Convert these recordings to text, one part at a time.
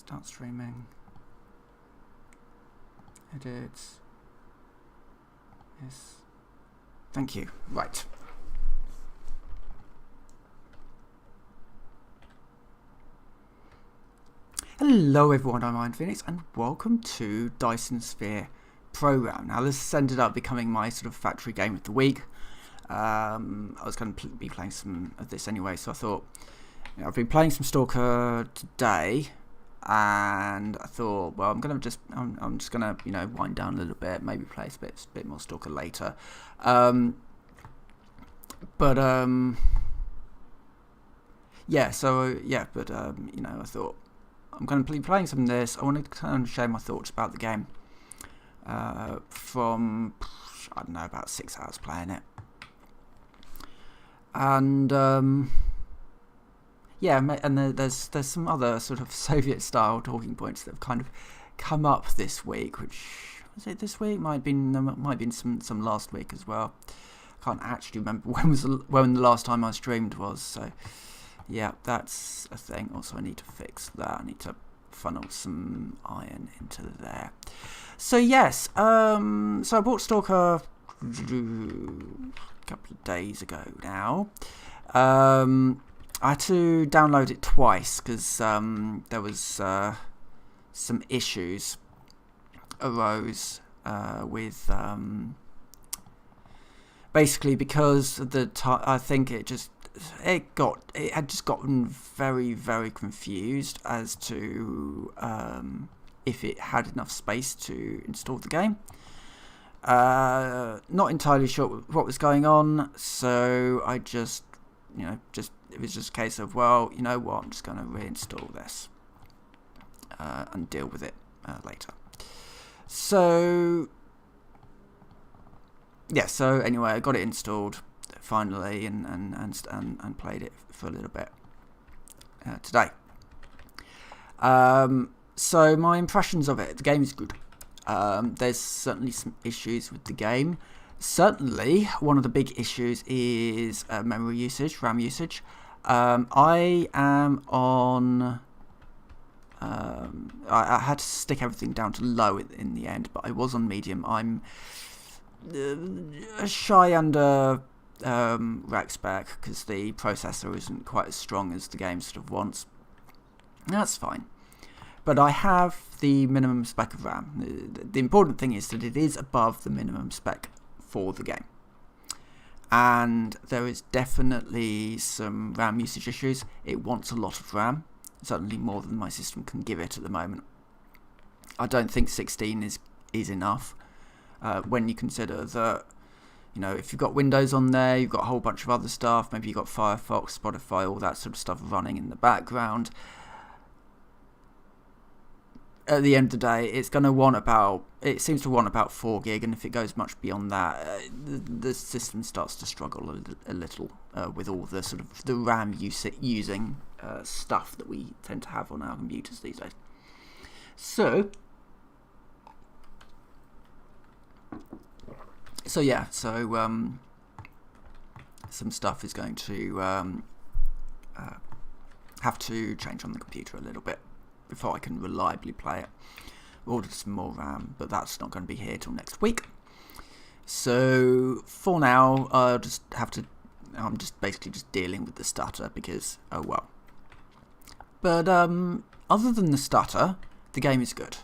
Start streaming. Edit. Yes. Thank you. Right. Hello everyone, I'm Iron Phoenix and welcome to Dyson Sphere Program. Now this has ended up becoming my sort of factory game of the week. I was going to be playing some of this anyway, so I thought, I've been playing some Stalker today, and I thought, well, I'm just gonna wind down a little bit, maybe play a bit more Stalker later. I thought I'm going to be playing some of this. I want to kind of share my thoughts about the game from, I don't know, about 6 hours playing it. And there's some other sort of Soviet-style talking points that have kind of come up this week. Which was it this week? Might have been some last week as well. I can't actually remember when the last time I streamed was. So yeah, that's a thing. Also, I need to fix that. I need to funnel some iron into there. So yes, so I bought Stalker a couple of days ago now. I had to download it twice because there was some issues arose with basically because of the I think it had just gotten very, very confused as to if it had enough space to install the game. Not entirely sure what was going on, so I it was just a case of, well, you know what, I'm just going to reinstall this and deal with it later. So yeah, so anyway, I got it installed finally and played it for a little bit today. So my impressions of it: the game is good. There's certainly some issues with the game. Certainly, one of the big issues is memory usage, RAM usage. I am on. I had to stick everything down to low in the end, but I was on medium. I'm shy under rack spec because the processor isn't quite as strong as the game sort of wants. That's fine. But I have the minimum spec of RAM. The important thing is that it is above the minimum spec for the game. And there is definitely some RAM usage issues. It wants a lot of RAM, certainly more than my system can give it at the moment. I don't think 16 is enough when you consider that, if you've got Windows on there, you've got a whole bunch of other stuff, maybe you've got Firefox, Spotify, all that sort of stuff running in the background. At the end of the day, it seems to want about 4 gig, and if it goes much beyond that, the system starts to struggle a little with all the sort of the RAM using stuff that we tend to have on our computers these days. So some stuff is going to have to change on the computer a little bit before I can reliably play it. Ordered some more RAM, but that's not going to be here till next week. So for now, I'm just basically just dealing with the stutter because, oh well. But other than the stutter, the game is good.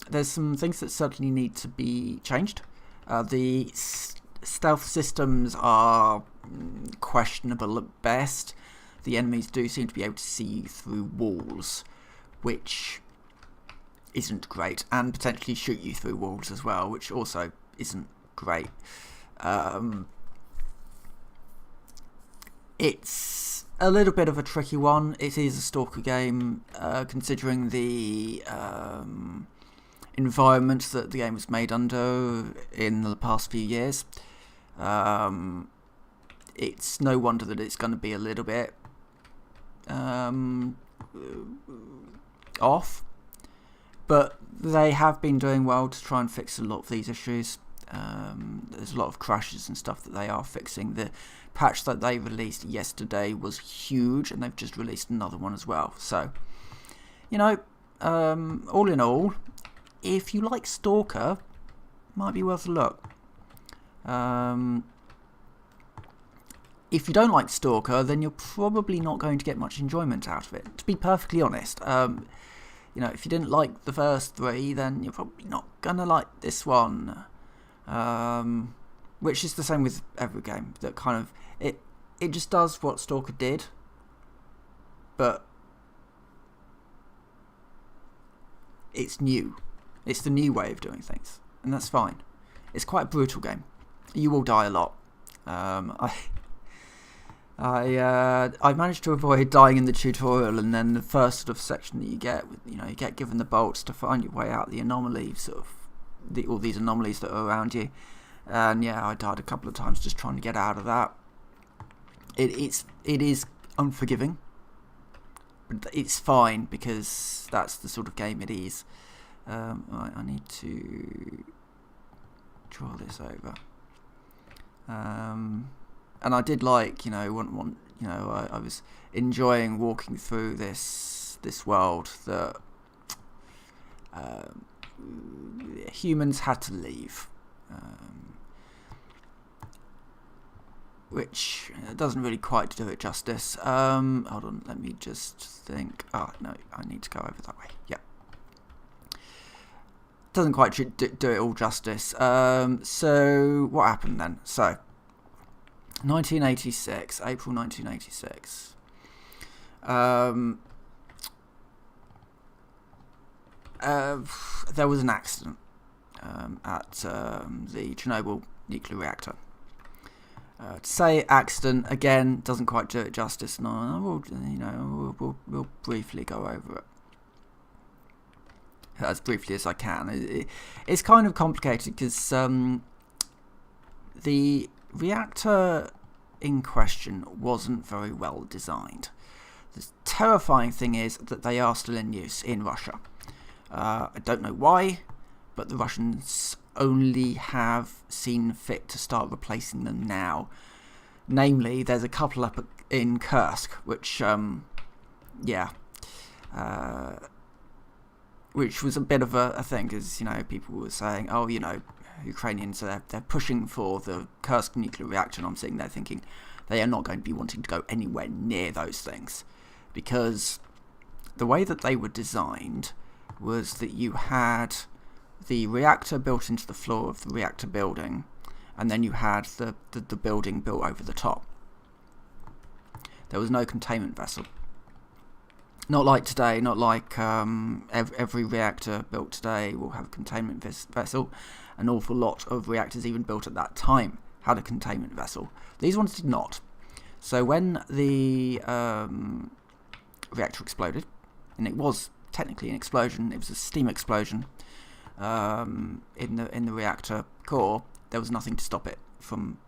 There's some things that certainly need to be changed. The stealth systems are questionable at best. The enemies do seem to be able to see you through walls, which isn't great, and potentially shoot you through walls as well, which also isn't great. It's a little bit of a tricky one. It is a Stalker game, considering the environment that the game was made under in the past few years. It's no wonder that it's going to be a little bit off, but they have been doing well to try and fix a lot of these issues. There's a lot of crashes and stuff that they are fixing. The patch that they released yesterday was huge, and they've just released another one as well. So you know, all in all, if you like Stalker, might be worth a look. If you don't like Stalker, then you're probably not going to get much enjoyment out of it, to be perfectly honest. You know, if you didn't like the first 3, then you're probably not gonna like this one. Which is the same with every game. That kind of it just does what Stalker did, but it's new. It's the new way of doing things, and that's fine. It's quite a brutal game. You will die a lot. I managed to avoid dying in the tutorial, and then the first sort of section that you get, you get given the bolts to find your way out the anomaly, all these anomalies that are around you. And yeah, I died a couple of times just trying to get out of that. It is unforgiving, but it's fine because that's the sort of game it is. Right, I need to draw this over. And I did like, I was enjoying walking through this world that humans had to leave, which doesn't really quite do it justice. Hold on, let me just think. Oh no, I need to go over that way. Yeah, doesn't quite do it all justice. So what happened then? So 1986, April 1986. There was an accident at the Chernobyl nuclear reactor. To say accident again doesn't quite do it justice, and we'll briefly go over it as briefly as I can. It's kind of complicated because the reactor in question wasn't very well designed. The terrifying thing is that they are still in use in Russia. I don't know why, but the Russians only have seen fit to start replacing them now. Namely, there's a couple up in Kursk, which which was a bit of a thing, because people were saying, Ukrainians they're pushing for the Kursk nuclear reactor, and I'm sitting there thinking they are not going to be wanting to go anywhere near those things, because the way that they were designed was that you had the reactor built into the floor of the reactor building, and then you had the building built over the top. There was no containment vessel. Not like today, not like every reactor built today will have a containment vessel. An awful lot of reactors even built at that time had a containment vessel. These ones did not. So when the reactor exploded, and it was technically an explosion, it was a steam explosion in the reactor core, there was nothing to stop it from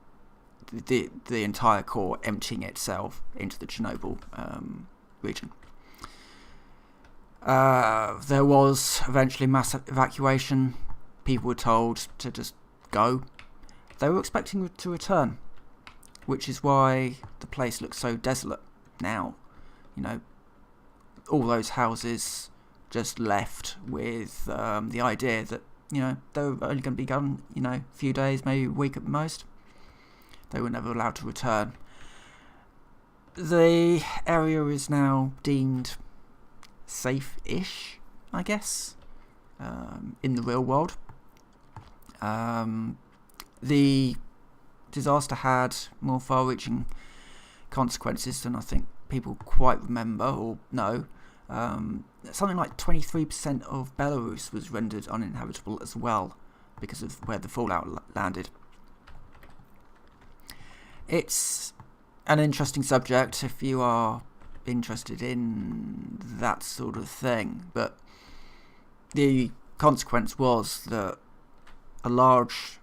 the entire core emptying itself into the Chernobyl region. There was eventually mass evacuation. People were told to just go. They were expecting to return, which is why the place looks so desolate now. All those houses just left with the idea that they were only going to be gone a few days, maybe a week at most. They were never allowed to return. The area is now deemed safe-ish, I guess, in the real world. The disaster had more far-reaching consequences than I think people quite remember or know. Something like 23% of Belarus was rendered uninhabitable as well because of where the fallout landed. It's an interesting subject if you are interested in that sort of thing, but the consequence was that a large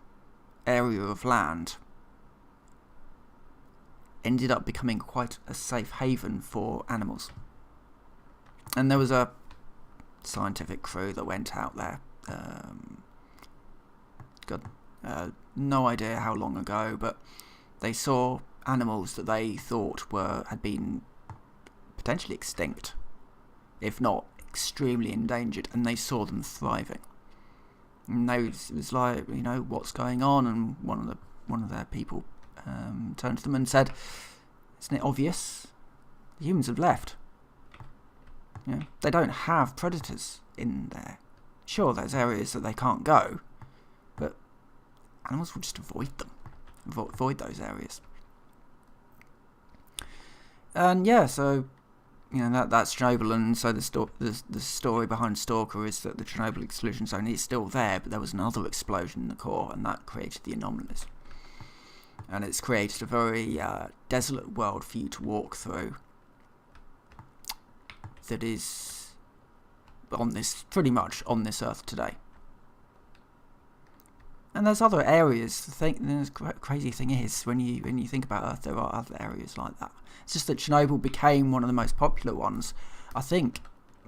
area of land ended up becoming quite a safe haven for animals. And there was a scientific crew that went out there. No idea how long ago, but they saw animals that they thought had been potentially extinct, if not extremely endangered, and they saw them thriving. And it was like, what's going on? And one of their people turned to them and said, "Isn't it obvious? The humans have left. They don't have predators in there. Sure, there's areas that they can't go, but animals will just avoid them, avoid those areas." And so that's Chernobyl. And so the story behind Stalker is that the Chernobyl exclusion zone is still there, but there was another explosion in the core, and that created the anomalies. And it's created a very desolate world for you to walk through that is pretty much on this Earth today. And there's other areas. The crazy thing is, when you think about Earth, there are other areas like that. It's just that Chernobyl became one of the most popular ones, I think,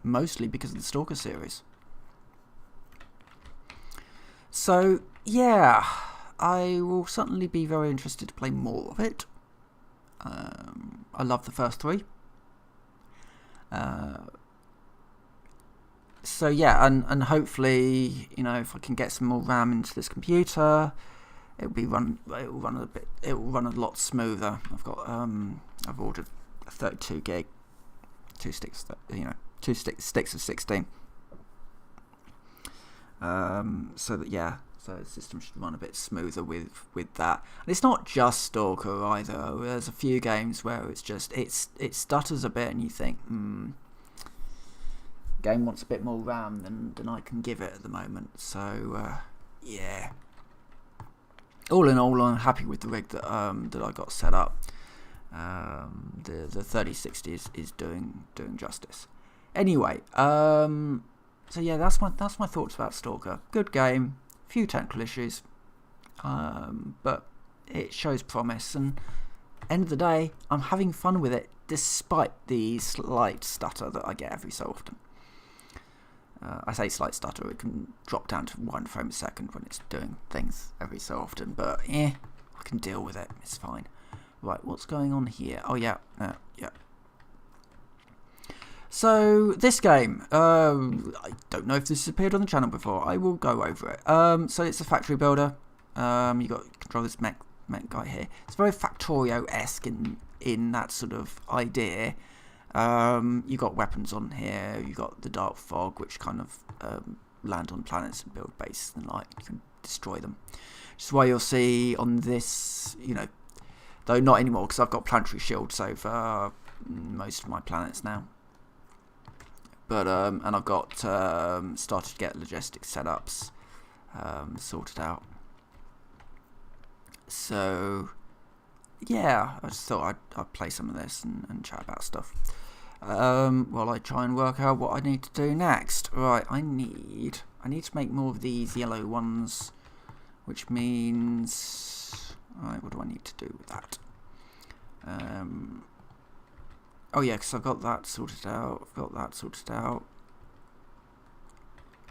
mostly because of the Stalker series. So, yeah, I will certainly be very interested to play more of it. I love the first 3. So yeah, and hopefully, if I can get some more RAM into this computer, it will run a lot smoother. I've ordered a 32 gig, 2 sticks, 2 sticks of 16. So the system should run a bit smoother with that. And it's not just Stalker either. There's a few games where it's just it stutters a bit, and you think, game wants a bit more RAM than I can give it at the moment. So yeah. All in all, I'm happy with the rig that I got set up. The 3060 is doing justice. Anyway, so yeah, that's my thoughts about Stalker. Good game, few technical issues, but it shows promise. And end of the day, I'm having fun with it despite the slight stutter that I get every so often. I say slight stutter, it can drop down to 1 frame a second when it's doing things every so often, but I can deal with it, it's fine. Right, what's going on here? Oh yeah. So, this game, I don't know if this has appeared on the channel before, I will go over it. So it's a factory builder, you control this mech guy here. It's very Factorio-esque in that sort of idea. You got weapons on here. You got the dark fog, which kind of land on planets and build bases and like you can destroy them. Which is why you'll see on this, though not anymore because I've got planetary shields over most of my planets now. But and I've got started to get logistics setups sorted out. So yeah, I just thought I'd play some of this and chat about stuff. While I try and work out what I need to do next. Right, I need to make more of these yellow ones, which means, right, what do I need to do with that? Oh yeah, because I've got that sorted out.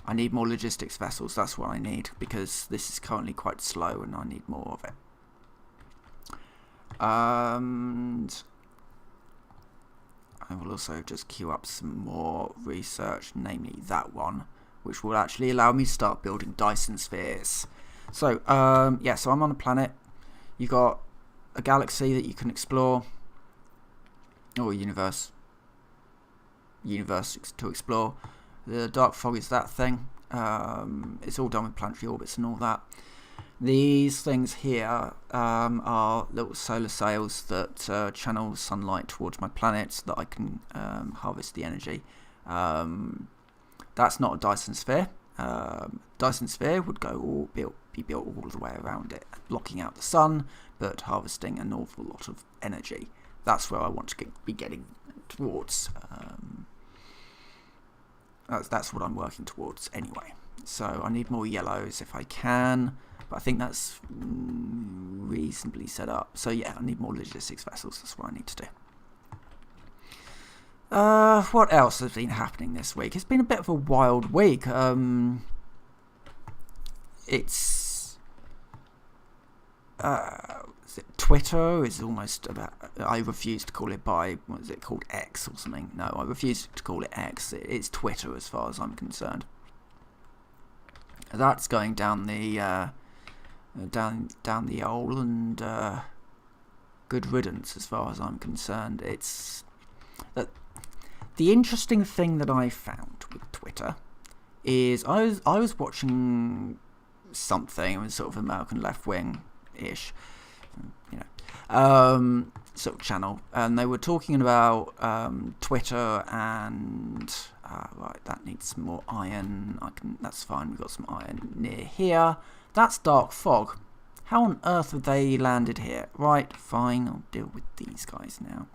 I need more logistics vessels. That's what I need because this is currently quite slow, and I need more of it. And I will also just queue up some more research, namely that one, which will actually allow me to start building Dyson spheres. So, so I'm on a planet. You've got a galaxy that you can explore, or a universe to explore. The dark fog is that thing. It's all done with planetary orbits and all that. These things here are little solar sails that channel sunlight towards my planet so that I can harvest the energy. That's not a Dyson sphere. Dyson sphere would be built all the way around it, blocking out the sun, but harvesting an awful lot of energy. That's where I want to be getting towards. That's what I'm working towards anyway. So I need more yellows if I can. But I think that's reasonably set up. So yeah, I need more logistics vessels. That's what I need to do. What else has been happening this week? It's been a bit of a wild week. is it Twitter is almost about. I refuse to call it what is it called, X or something? No, I refuse to call it X. It's Twitter as far as I'm concerned. That's going down the down the hole, and good riddance as far as I'm concerned. It's the interesting thing that I found with Twitter is I was watching something. It was sort of American left wing ish, sort of channel, and they were talking about Twitter and right, that needs some more iron. That's fine. We've got some iron near here. That's dark fog. How on earth have they landed here? Right, fine. I'll deal with these guys now.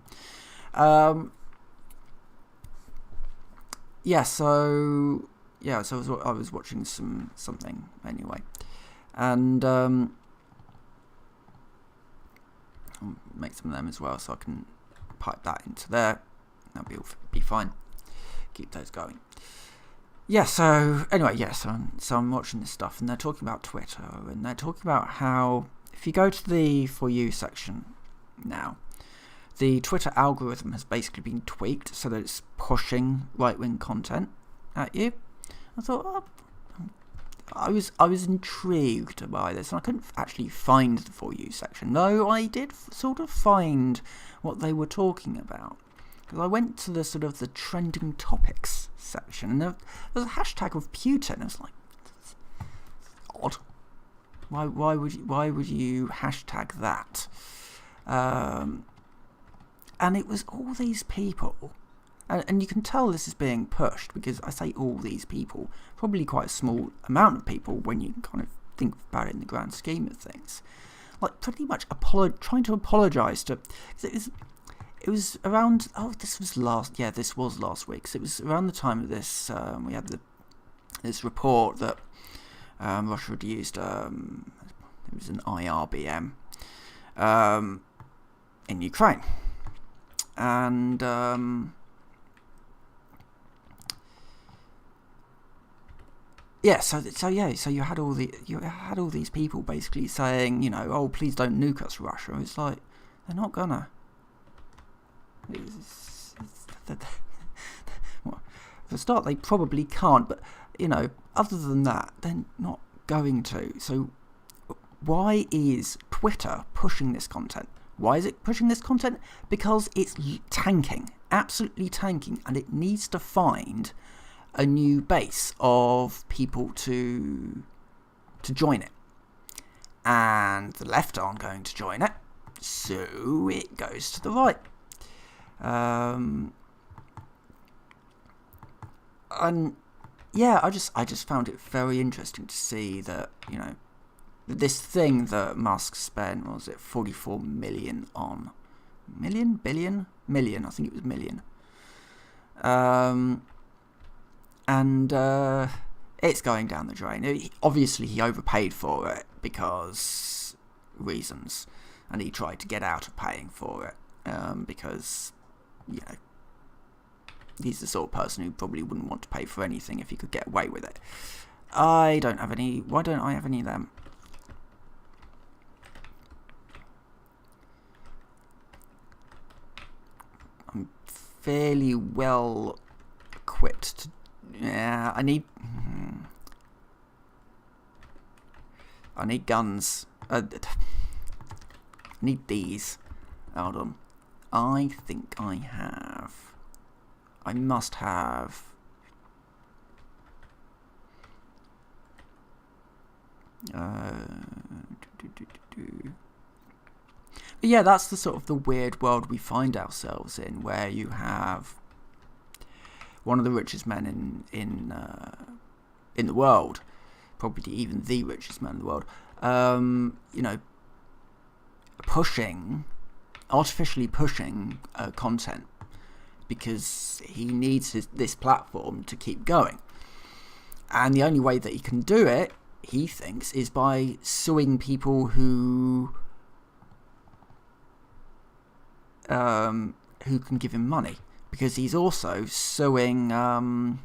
So I was watching something anyway, and I'll make some of them as well, so I can pipe that into there. That'll be fine. Keep those going. So I'm watching this stuff, and they're talking about Twitter, and they're talking about how if you go to the For You section now, the Twitter algorithm has basically been tweaked so that it's pushing right-wing content at you. I thought, I was intrigued by this, and I couldn't actually find the For You section. No, I did sort of find what they were talking about. Because I went to the sort of the trending topics section, and there was a hashtag of Putin. I was like, that's odd. Why would you hashtag that? And it was all these people, and you can tell this is being pushed because I say all these people, probably quite a small amount of people when you kind of think about it in the grand scheme of things. Like pretty much trying to apologise to. It was around. This was last week. So it was around the time of this. We had this report that Russia had used. It was an IRBM in Ukraine, and So you had all these people basically saying, oh, please don't nuke us, Russia. It's like they're not gonna. Well, for a start, they probably can't, but other than that, they're not going to. So why is Twitter pushing this content? Why is it pushing this content? Because it's tanking, absolutely tanking, and it needs to find a new base of people to join it. And the left aren't going to join it, so it goes to the right. And yeah, I just found it very interesting to see that, this thing that Musk spent, what was it, 44 million on? Million? Billion? Million, I think it was million. And it's going down the drain. Obviously, he overpaid for it because reasons, and he tried to get out of paying for it because, he's the sort of person who probably wouldn't want to pay for anything if he could get away with it. I don't have any. Why don't I have any of them? I'm fairly well equipped to. Yeah, I need guns. I need these. Hold on. I think I have. I must have. But yeah, that's the sort of the weird world we find ourselves in, where you have one of the richest men in the world, probably even the richest man in the world, artificially pushing content because he needs this platform to keep going. And the only way that he can do it, he thinks, is by suing people who can give him money. Because he's also suing, oh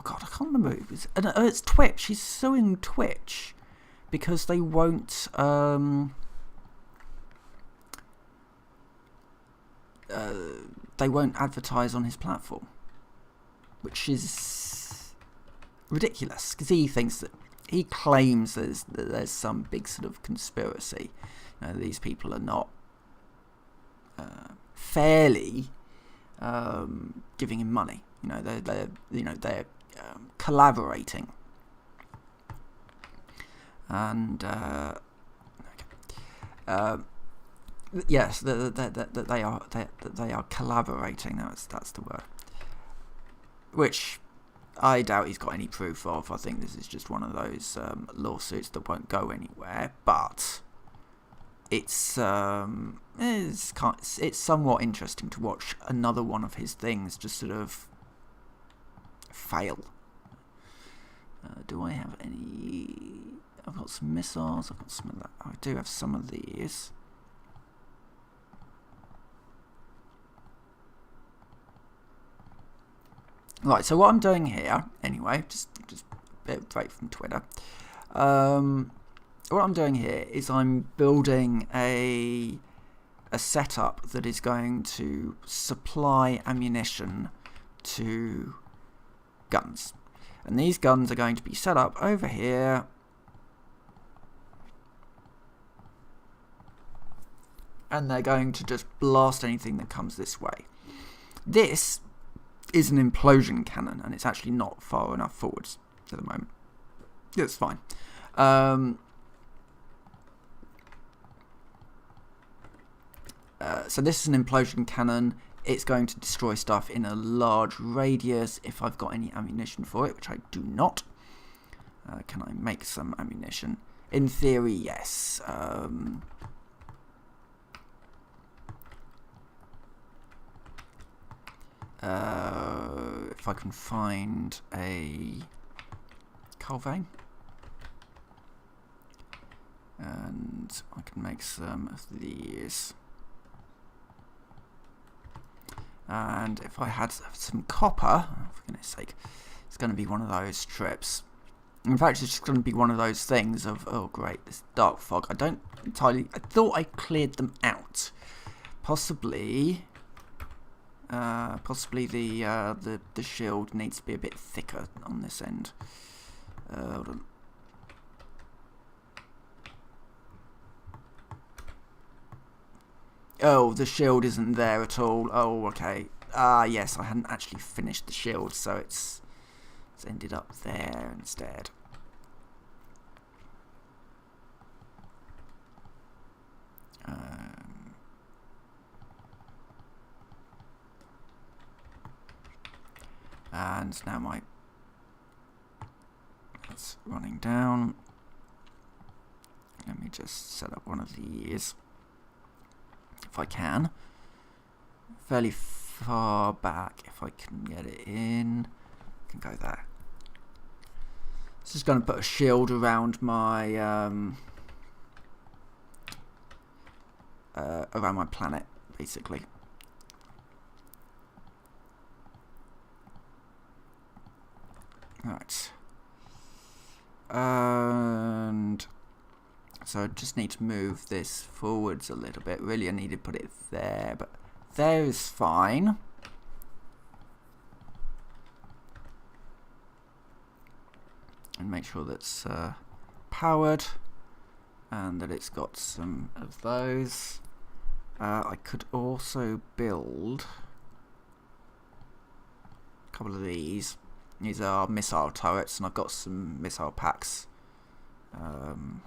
God, I can't remember who it was. It's Twitch. He's suing Twitch because they won't advertise on his platform, which is ridiculous, because he claims there's some big sort of conspiracy. These people are not fairly giving him money. They're collaborating, and yes, that they are collaborating. That's the word. Which I doubt he's got any proof of. I think this is just one of those lawsuits that won't go anywhere. But it's somewhat interesting to watch another one of his things just sort of fail. Do I have any? I've got some missiles. I've got some of that. I do have some of these. Right, so what I'm doing here, anyway, just a bit of break from Twitter. What I'm doing here is I'm building a setup that is going to supply ammunition to guns. And these guns are going to be set up over here. And they're going to just blast anything that comes this way. This is an implosion cannon, and it's actually not far enough forwards at the moment. It's fine. So this is an implosion cannon. It's going to destroy stuff in a large radius if I've got any ammunition for it, which I do not. Can I make some ammunition? In theory, yes. If I can find a coal vein, and I can make some of these. And if I had some copper, for goodness sake, it's going to be one of those strips. In fact, it's just going to be one of those things of, oh great, this dark fog. I thought I cleared them out. Possibly the shield needs to be a bit thicker on this end. Hold on. Oh, the shield isn't there at all. Oh, okay. Yes, I hadn't actually finished the shield, so it's ended up there instead. And now it's running down. Let me just set up one of these, if I can. Fairly far back, if I can get it in. I can go there. So just going to put a shield around my planet, basically. Right. And so I just need to move this forwards a little bit. Really, I need to put it there, but there is fine. And make sure that's powered, and that it's got some of those. I could also build a couple of these. These are missile turrets, and I've got some missile packs. You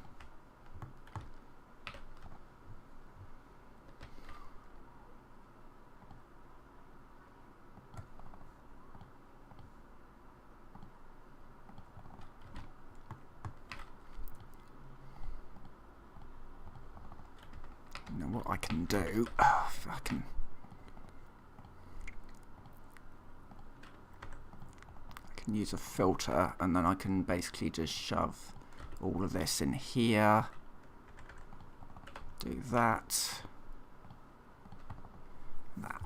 know what I can do? If I can. Use a filter, and then I can basically just shove all of this in here. Do that. That.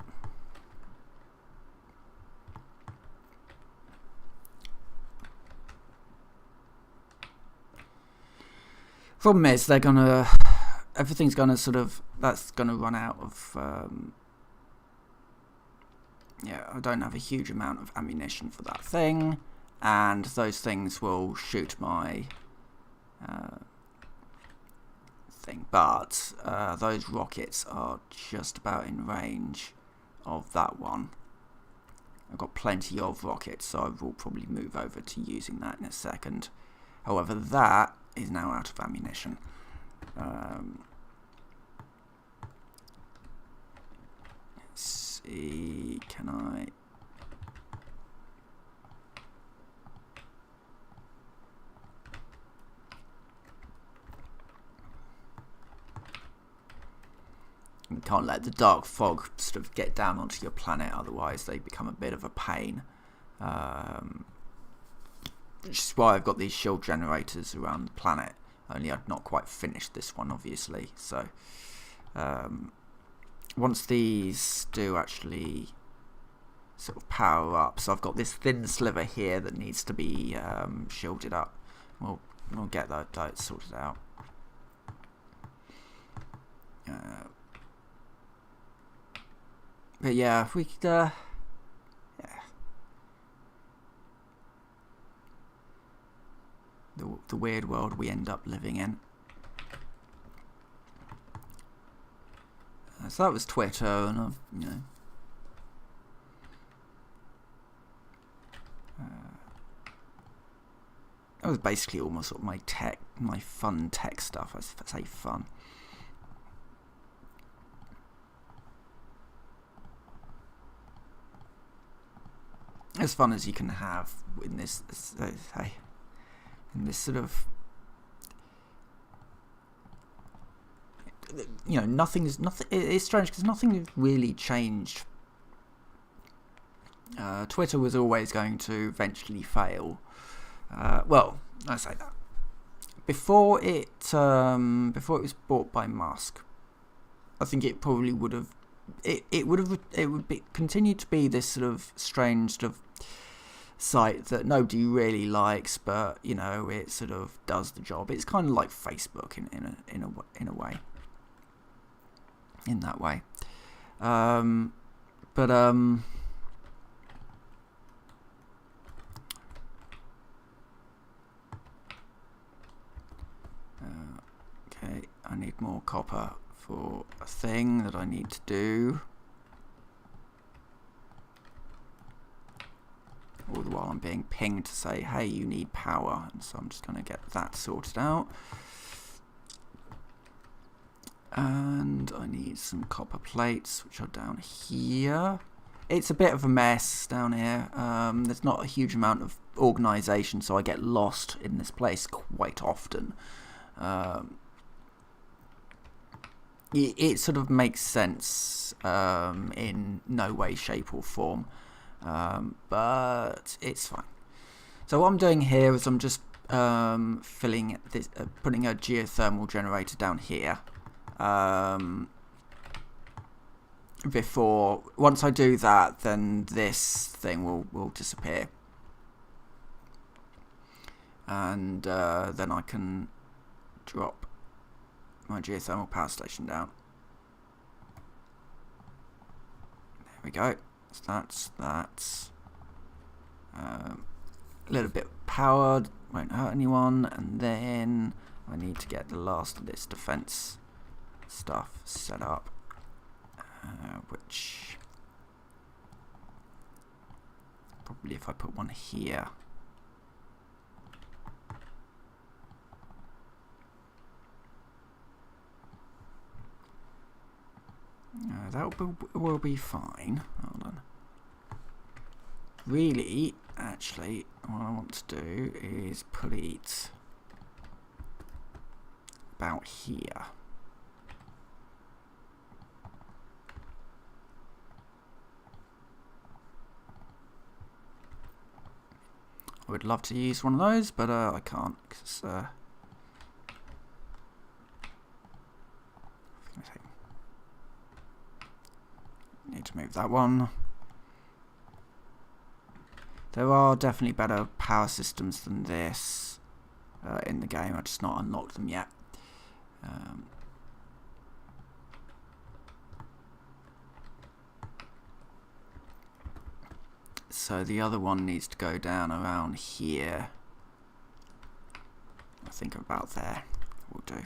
Problem is, everything's gonna that's gonna run out of, yeah, I don't have a huge amount of ammunition for that thing, and those things will shoot my thing, but those rockets are just about in range of that one. I've got plenty of rockets, so I will probably move over to using that in a second. However, that is now out of ammunition. Let's see, can I... You can't let the dark fog sort of get down onto your planet, otherwise they become a bit of a pain. Which is why I've got these shield generators around the planet. Only I've not quite finished this one, obviously. So once these do actually sort of power up, so I've got this thin sliver here that needs to be shielded up. We'll get that sorted out. But yeah, if we could, yeah. The weird world we end up living in. So that was Twitter, and you know. That was basically almost sort of my fun tech stuff. I say fun. As fun as you can have in this sort of, you know, nothing. It's strange because nothing has really changed. Twitter was always going to eventually fail. Well, I say that before it was bought by Musk, I think it probably would have. It would continue to be this sort of strange sort of site that nobody really likes, but you know, it sort of does the job. It's kind of like Facebook in a way, in that way. Okay, I need more copper for a thing that I need to do. All the while I'm being pinged to say, hey, you need power. And so I'm just going to get that sorted out. And I need some copper plates, which are down here. It's a bit of a mess down here. There's not a huge amount of organisation, so I get lost in this place quite often. It sort of makes sense in no way, shape or form, but it's fine. So what I'm doing here is I'm just filling this, putting a geothermal generator down here. Once I do that, then this thing will disappear, and then I can drop my geothermal power station down. There we go. So that's a little bit powered, won't hurt anyone, and then I need to get the last of this defense stuff set up, which probably if I put one here. That will be fine. Hold on. Really, actually, what I want to do is put it about here. I would love to use one of those, but I can't because need to move that one. There are definitely better power systems than this in the game. I've just not unlocked them yet. So the other one needs to go down around here. I think about there will do.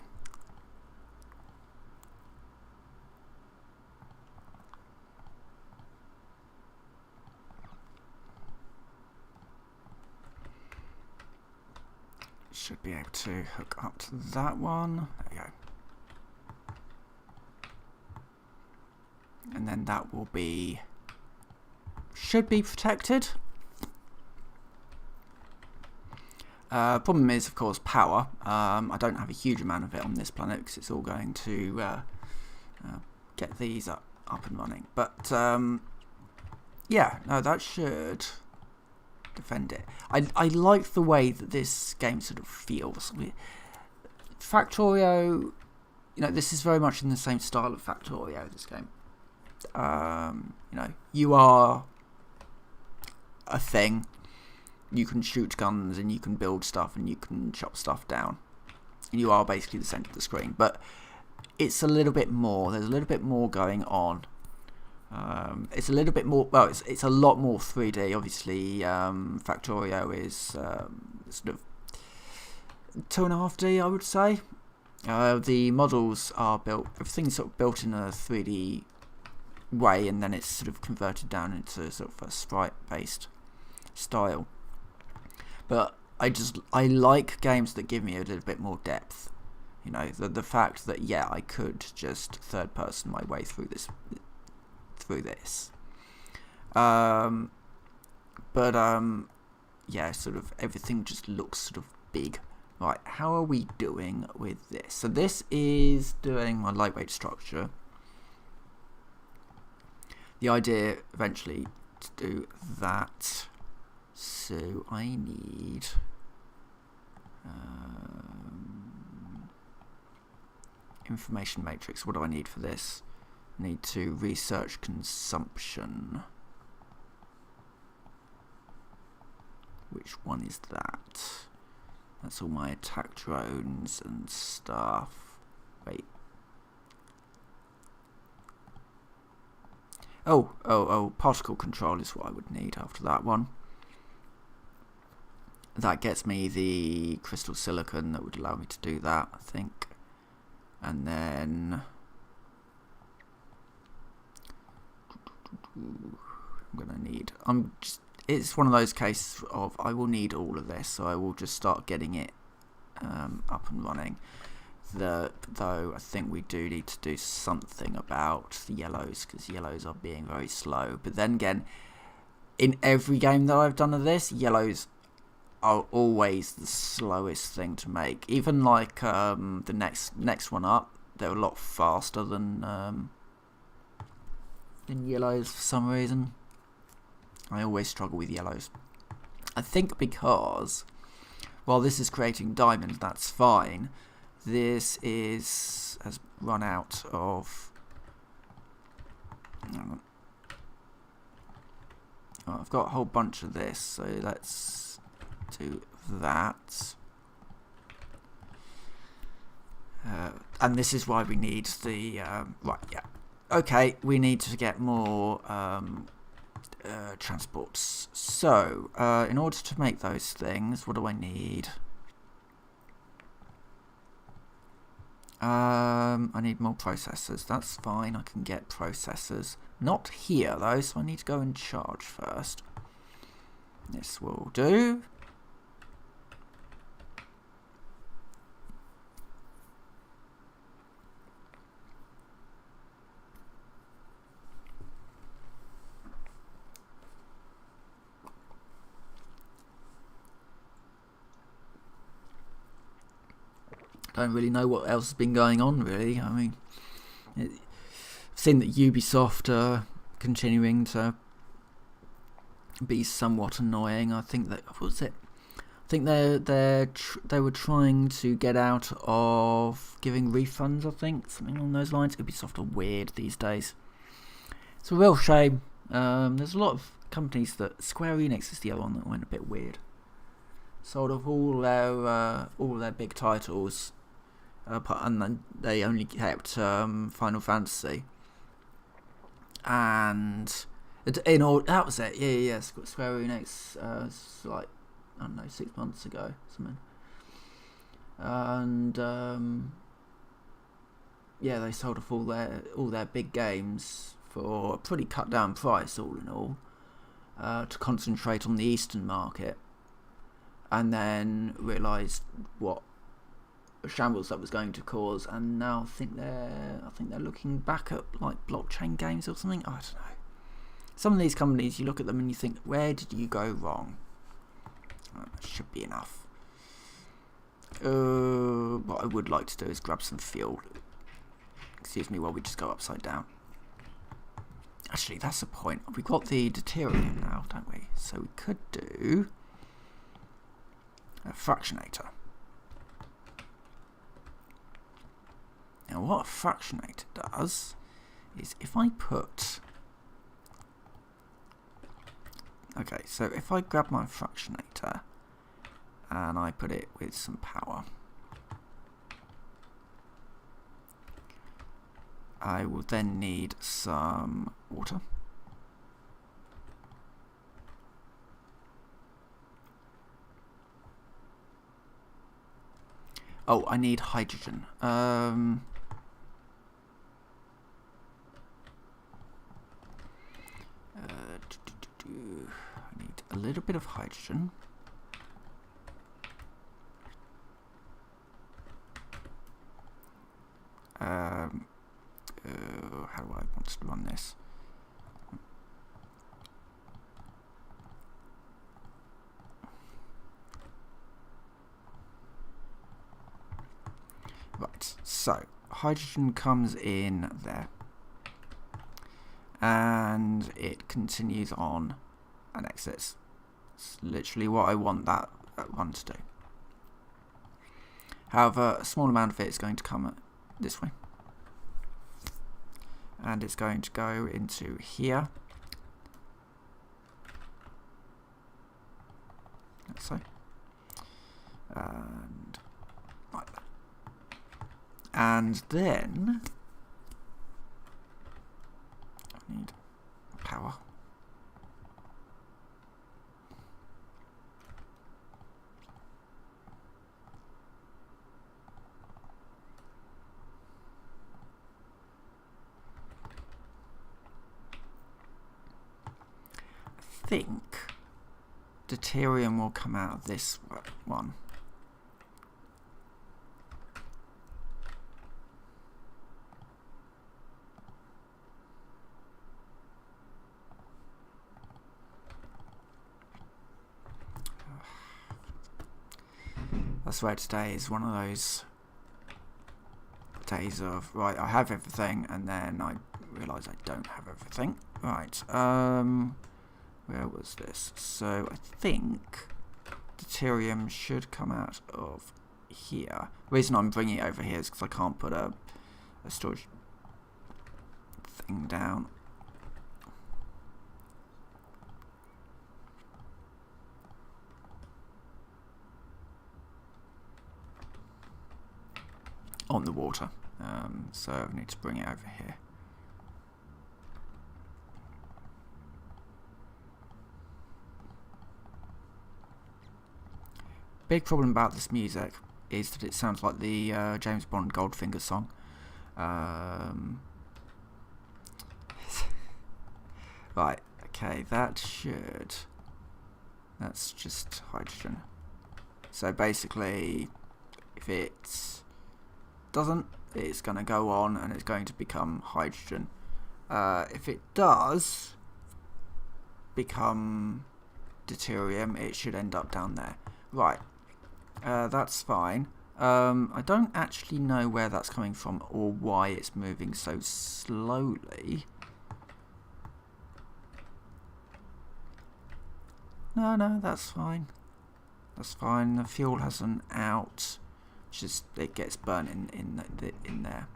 Should be able to hook up to that one. There we go. And then that will be, should be protected. Problem is, of course, power. I don't have a huge amount of it on this planet because it's all going to get these up and running. But yeah, no, that should defend it. I like the way that this game sort of feels. Factorio, you know, this is very much in the same style of Factorio, this game. You know, you are a thing. You can shoot guns and you can build stuff and you can chop stuff down. You are basically the centre of the screen, but it's a little bit more. There's a little bit more going on. It's a little bit more. Well, it's a lot more 3D. Obviously, Factorio is sort of 2.5D, I would say. The models are built. Everything's sort of built in a 3D way, and then it's sort of converted down into sort of a sprite-based style. But I like games that give me a little bit more depth. You know, the fact that yeah, I could just third person my way through this. Yeah, sort of everything just looks sort of big. Right, how are we doing with this? So this is doing my lightweight structure. The idea eventually to do that. So I need information matrix. What do I need for this? I need to research consumption. Which one is that? That's all my attack drones and stuff. Wait. Oh, particle control is what I would need after that one. That gets me the crystal silicon that would allow me to do that, I think. And then I'm gonna need, it's one of those cases of I will need all of this, so I will just start getting it up and running. Though I think we do need to do something about the yellows, because yellows are being very slow. But then again, in every game that I've done of this, yellows are always the slowest thing to make. Even like the next one up, they're a lot faster than yellows for some reason. I always struggle with yellows. I think because while this is creating diamonds, that's fine. This has run out of. Oh, I've got a whole bunch of this, so let's do that. And this is why we need the right. Yeah. Okay, we need to get more transports. So, in order to make those things, what do I need? I need more processors. That's fine, I can get processors. Not here though, so I need to go and charge first. This will do. Don't really know what else has been going on, really. I mean, I've seen that Ubisoft are continuing to be somewhat annoying. I think that, what was it? I think they were trying to get out of giving refunds. I think something along those lines. Ubisoft are weird these days. It's a real shame. There's a lot of companies that Square Enix is the other one that went a bit weird. Sold off all their big titles. and then they only kept Final Fantasy. And in all, that was it. Yeah. Square Enix, like, I don't know, 6 months ago, something. And yeah, they sold off all their big games for a pretty cut down price, all in all, to concentrate on the Eastern market, and then realised what a shambles that was going to cause, and now I think they're looking back at like blockchain games or something. I don't know. Some of these companies, you look at them and you think, where did you go wrong? That should be enough. What I would like to do is grab some fuel. Excuse me while we just go upside down. Actually, that's the point. We've got the deuterium now, don't we? So we could do a fractionator. Now what a fractionator does is if I put... Okay, so if I grab my fractionator and I put it with some power, I will then need some water. Oh, I need hydrogen. I need a little bit of hydrogen. How do I want to run this? Right, so hydrogen comes in there and it continues on and exits. It's literally what I want that one to do. However, a small amount of it is going to come this way. And it's going to go into here. Like so. And like that. And then I need power. I think deuterium will come out of this one. I swear today is one of those days of, right, I have everything, and then I realise I don't have everything. Right, where was this? So I think deuterium should come out of here. The reason I'm bringing it over here is because I can't put a storage thing down. On the water, so I need to bring it over here. Big problem about this music is that it sounds like the James Bond Goldfinger song. Right, okay, that's just hydrogen. So basically, if it doesn't, it's going to go on and it's going to become hydrogen. If it does become deuterium, it should end up down there. Right, that's fine. I don't actually know where that's coming from or why it's moving so slowly. No, that's fine. That's fine. The fuel has an out. Just it gets burnt in there.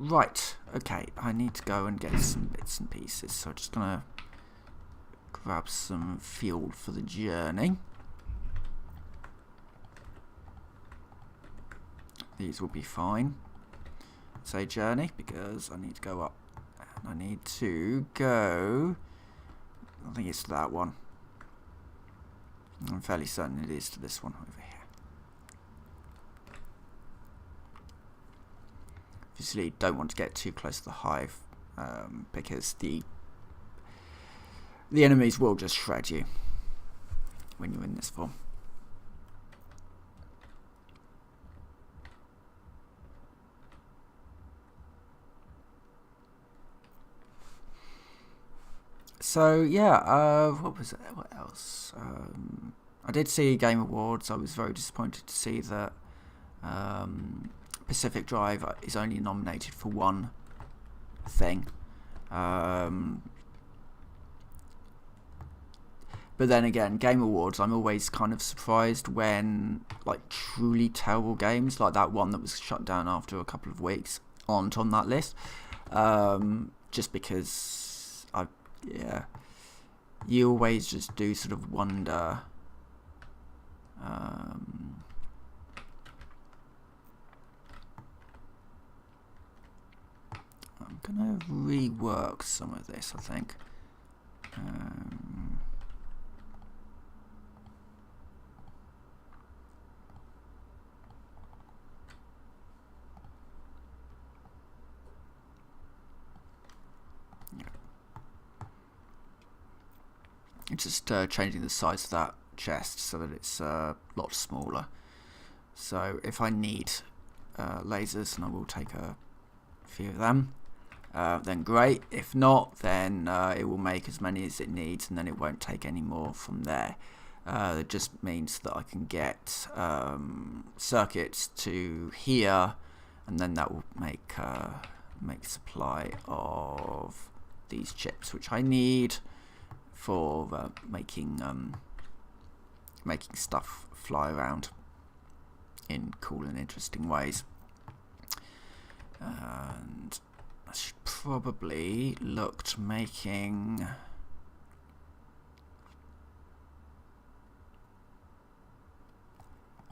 Right. Okay. I need to go and get some bits and pieces. So I'm just gonna grab some fuel for the journey. these will be fine. Say journey, because I need to go up. And I need to go... I think it's to that one. I'm fairly certain it is to this one over here. Obviously, don't want to get too close to the hive, because the enemies will just shred you when you're in this form. So yeah, what was it? What else? I did see Game Awards. I was very disappointed to see that Pacific Drive is only nominated for one thing. But then again, Game Awards, I'm always kind of surprised when like truly terrible games, like that one that was shut down after a couple of weeks, aren't on that list. Just because yeah, you always just do sort of wonder. I'm gonna rework some of this, I think. It's just changing the size of that chest so that it's a lot smaller. So if I need lasers, and I will take a few of them, then great. If not, then it will make as many as it needs, and then it won't take any more from there. It just means that I can get circuits to here, and then that will make supply of these chips, which I need for making stuff fly around in cool and interesting ways. And I should probably look to making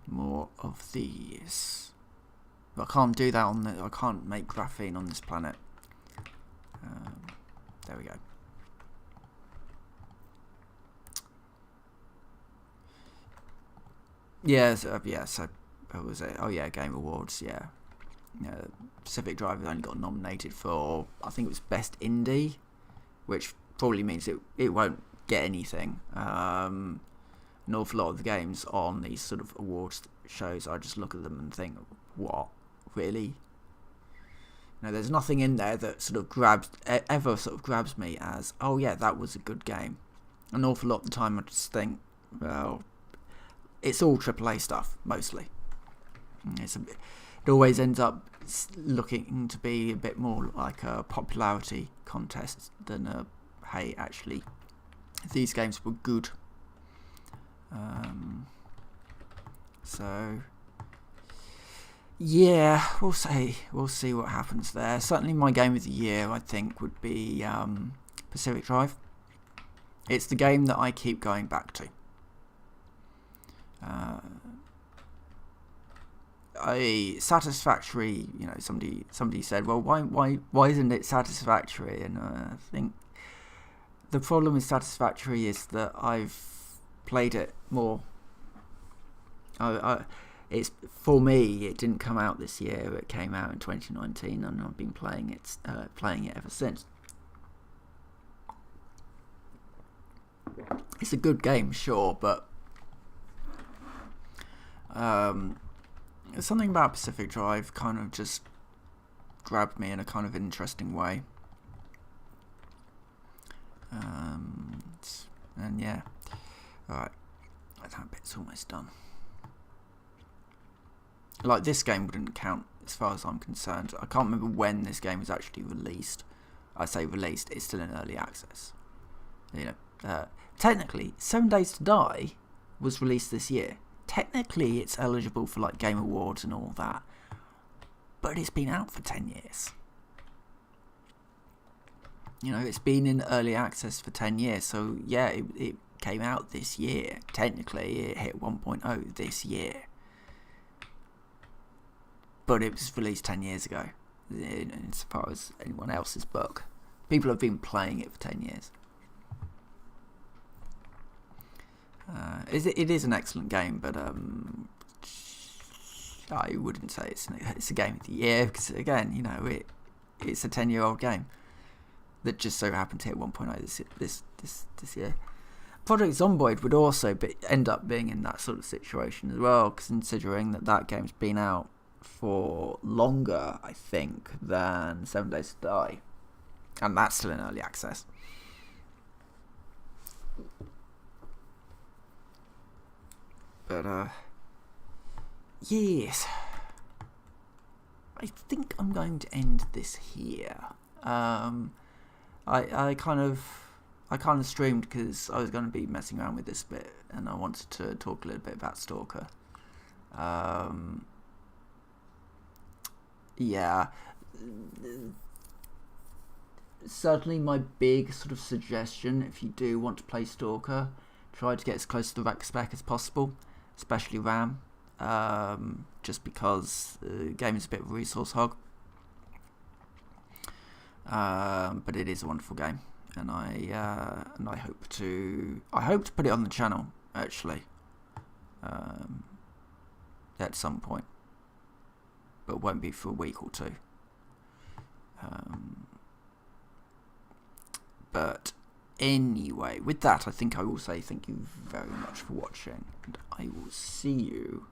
more of these. But I can't do that on I can't make graphene on this planet. There we go. Yeah, so what was it? Oh yeah, Game Awards, yeah. Pacific Drive has only got nominated for, I think it was Best Indie, which probably means it won't get anything. An awful lot of the games on these sort of awards shows, I just look at them and think, what? Really? There's nothing in there that sort of grabs me as, oh yeah, that was a good game. An awful lot of the time I just think, well, it's all AAA stuff, mostly. It always ends up looking to be a bit more like a popularity contest than a, hey, actually, these games were good. So, yeah, we'll see what happens there. Certainly my game of the year, I think, would be Pacific Drive. It's the game that I keep going back to. Satisfactory, somebody said, well, why isn't it Satisfactory? And I think the problem with Satisfactory is that I've played it more. It's, for me, it didn't come out this year. It came out in 2019, and I've been playing it ever since. It's a good game, sure, but something about Pacific Drive kind of just grabbed me in a kind of interesting way. And yeah, alright, that bit's almost done. Like, this game wouldn't count as far as I'm concerned. I can't remember when this game was actually released. I say released, it's still in early access. Technically, 7 Days to Die was released this year. Technically, it's eligible for like Game Awards and all that, but it's been out for 10 years. It's been in early access for 10 years, so yeah, it came out this year. Technically, it hit 1.0 this year. but it was released 10 years ago. As far as anyone else's book, people have been playing it for 10 years. It is an excellent game, but I wouldn't say it's a game of the year, because again, you know, it's a 10-year-old game that just so happened to hit 1.0 this year. Project Zomboid would also end up being in that sort of situation as well, considering that game's been out for longer, I think, than 7 Days to Die, and that's still in early access. But yes, I think I'm going to end this here. I kind of streamed because I was going to be messing around with this bit, and I wanted to talk a little bit about Stalker. Yeah, certainly my big sort of suggestion, if you do want to play Stalker, try to get as close to the rack spec as possible, especially RAM, just because the game is a bit of a resource hog. But it is a wonderful game, and I hope to put it on the channel actually, at some point, but it won't be for a week or two. But anyway, with that, I think I will say thank you very much for watching, and I will see you